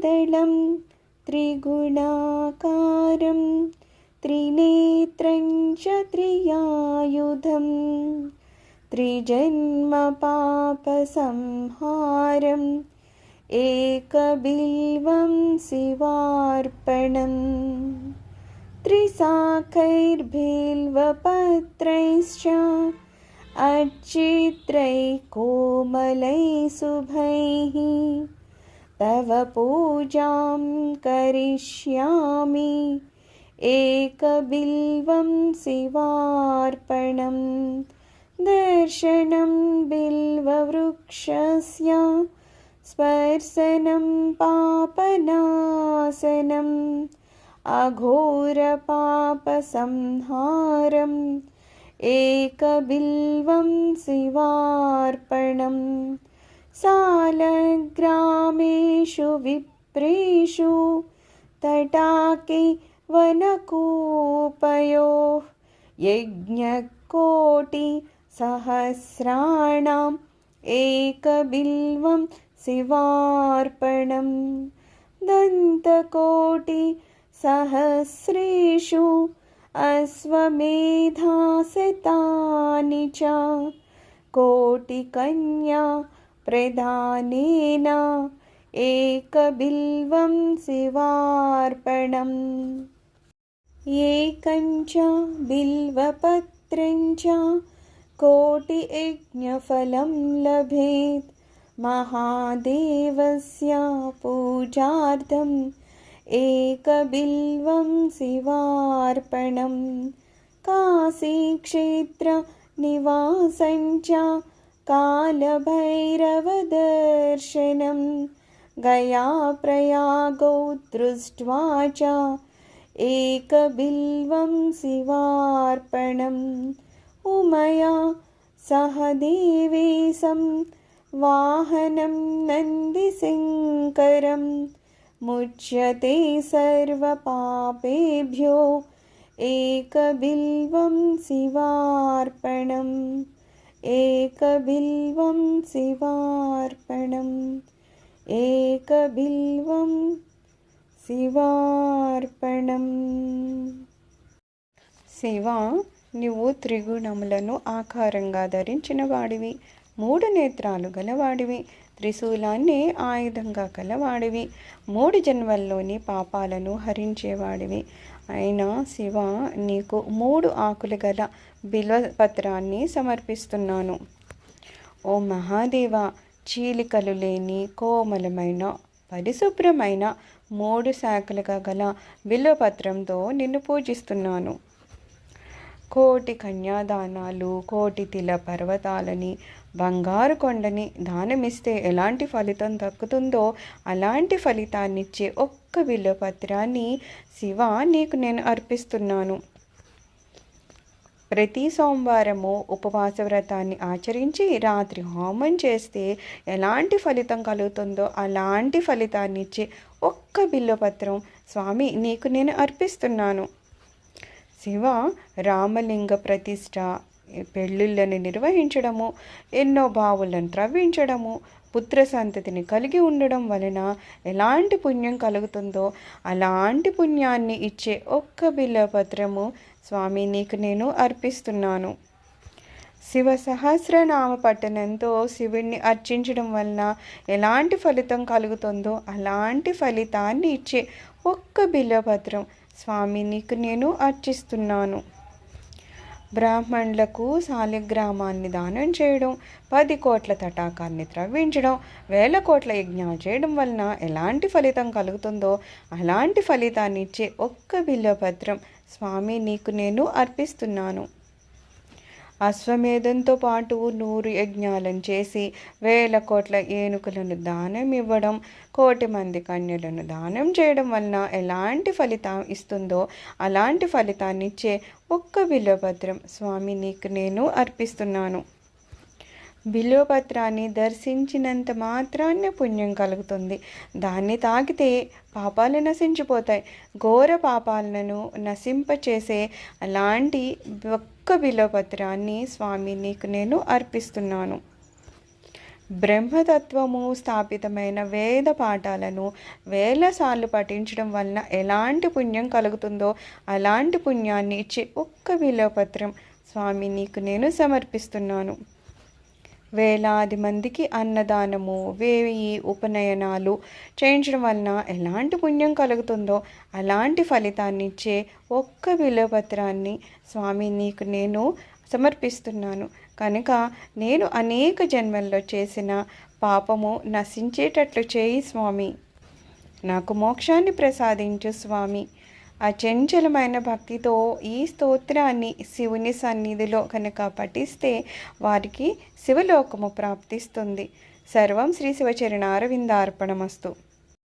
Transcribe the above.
त्रिदलं त्रिगुणाकारं त्रिनेत्रं च त्रियायुधं त्रिजन्मपापसंहारम् एकबिल्वं शिवार्पणम् त्रिशाखैर्बिल्वपत्रैश्च अर्चित्रैः कोमलैः शुभैः तव पूजां करिष्यामि एकबिल्वं शिवार्पणम् दर्शनं बिल्ववृक्षस्य स्पर्शनं पापनाशनम् अघोरपापसंहारम् एकबिल्वं शिवार्पणम् सालग्रामेषु विप्रेषु तटाके वनकूपयोः यज्ञकोटिसहस्राणाम् एकबिल्वं शिवार्पणम् दन्तकोटिसहस्रेषु अश्वमेधाशतानि च कोटिकन्या प्रदानेन एकबिल्वं शिवार्पणम् एकं च बिल्वपत्रं च कोटियज्ञफलं लभेत् महादेवस्य पूजार्थम् एकबिल्वं शिवार्पणम् काशीक्षेत्रनिवासं च कालभैरवदर्शनं गयाप्रयागौ दृष्ट्वा च एकबिल्वं शिवार्पणम् उमया सह देवेशं वाहनं नन्दिशङ्करं मुच्यते सर्वपापेभ्यो एकबिल्वं शिवार्पणम् एकबिल्वं शिवार्पणम् एकबिल्वं శివార్పణం. శివ, నువ్వు త్రిగుణములను ఆకారంగా ధరించిన వాడివి, 3 నేత్రాలు గలవాడివి, త్రిశూలాన్ని ఆయుధంగా గలవాడివి, 3 జన్మల్లోని పాపాలను హరించేవాడివి. అయినా శివ, నీకు 3 ఆకులు గల బిల్వపత్రాన్ని సమర్పిస్తున్నాను. ఓ మహాదేవ, చీలికలు లేని కోమలమైన పరిశుభ్రమైన 3 శాఖలుగా గల బిల్వపత్రంతో నిన్ను పూజిస్తున్నాను. కోటి కన్యాదానాలు, కోటి తిల పర్వతాలని, బంగారు కొండని దానమిస్తే ఎలాంటి ఫలితం దక్కుతుందో అలాంటి ఫలితాన్నిచ్చే ఒక్క బిల్వపత్రాన్ని శివ నీకు నేను అర్పిస్తున్నాను. ప్రతి సోమవారము ఉపవాస వ్రతాన్ని ఆచరించి రాత్రి హోమం చేస్తే ఎలాంటి ఫలితం కలుగుతుందో అలాంటి ఫలితాన్ని ఇచ్చే ఒక్క బిల్వపత్రం స్వామి నీకు నేను అర్పిస్తున్నాను. శివ, రామలింగ ప్రతిష్ఠ, పెళ్ళిళ్ళని నిర్వహించడము, ఎన్నో బావులను త్రవ్వించడము, పుత్ర సంతతిని కలిగి ఉండడం వలన ఎలాంటి పుణ్యం కలుగుతుందో అలాంటి పుణ్యాన్ని ఇచ్చే ఒక్క బిల్వపత్రము స్వామి నీకు నేను అర్పిస్తున్నాను. శివ సహస్రనామ పఠనంతో శివుణ్ణి అర్చించడం వలన ఎలాంటి ఫలితం కలుగుతుందో అలాంటి ఫలితాన్ని ఇచ్చే ఒక్క బిల్వపత్రం స్వామి నీకు నేను అర్చిస్తున్నాను. బ్రాహ్మణులకు శాలిగ్రామాన్ని దానం చేయడం, 10 కోట్ల తటాకాన్ని త్రవ్వించడం, 1000 కోట్ల యజ్ఞాలు చేయడం వలన ఎలాంటి ఫలితం కలుగుతుందో అలాంటి ఫలితాన్ని ఇచ్చే ఒక్క బిల్వపత్రం స్వామి నీకు నేను అర్పిస్తున్నాను. అశ్వమేధంతో పాటు 100 యజ్ఞాలను చేసి 1000 కోట్ల ఏనుగులను దానం ఇవ్వడం, 1,000,000 మంది కన్యలను దానం చేయడం వలన ఎలాంటి ఫలితం ఇస్తుందో అలాంటి ఫలితాన్ని ఇచ్చే ఒక్క బిల్వపత్రం స్వామి నీకు నేను అర్పిస్తున్నాను. బిల్వపత్రాన్ని దర్శించినంత మాత్రాన్ని పుణ్యం కలుగుతుంది. దాన్ని తాకితే పాపాలు నశించిపోతాయి. ఘోర పాపాలను నశింపచేసే అలాంటి ఒక్క బిల్వపత్రాన్ని స్వామి నీకు నేను అర్పిస్తున్నాను. బ్రహ్మతత్వము స్థాపితమైన వేద పాఠాలను వేల సార్లు పఠించడం వలన ఎలాంటి పుణ్యం కలుగుతుందో అలాంటి పుణ్యాన్ని ఇచ్చే ఒక్క విలువపత్రం స్వామి నీకు నేను సమర్పిస్తున్నాను. వేలాది మందికి అన్నదానము, 1000 ఉపనయనాలు చేయించడం వలన ఎలాంటి పుణ్యం కలుగుతుందో అలాంటి ఫలితాన్ని ఇచ్చే ఒక్క విలువపత్రాన్ని స్వామి నీకు నేను సమర్పిస్తున్నాను. కనుక నేను అనేక జన్మల్లో చేసిన పాపము నశించేటట్లు చేయి స్వామి. నాకు మోక్షాన్ని ప్రసాదించు స్వామి. అచంచలమైన భక్తితో ఈ స్తోత్రాన్ని శివుని సన్నిధిలో కనుక పఠిస్తే వారికి శివలోకము ప్రాప్తిస్తుంది. సర్వం శ్రీ శివచరణారవిందార్పణమస్తు.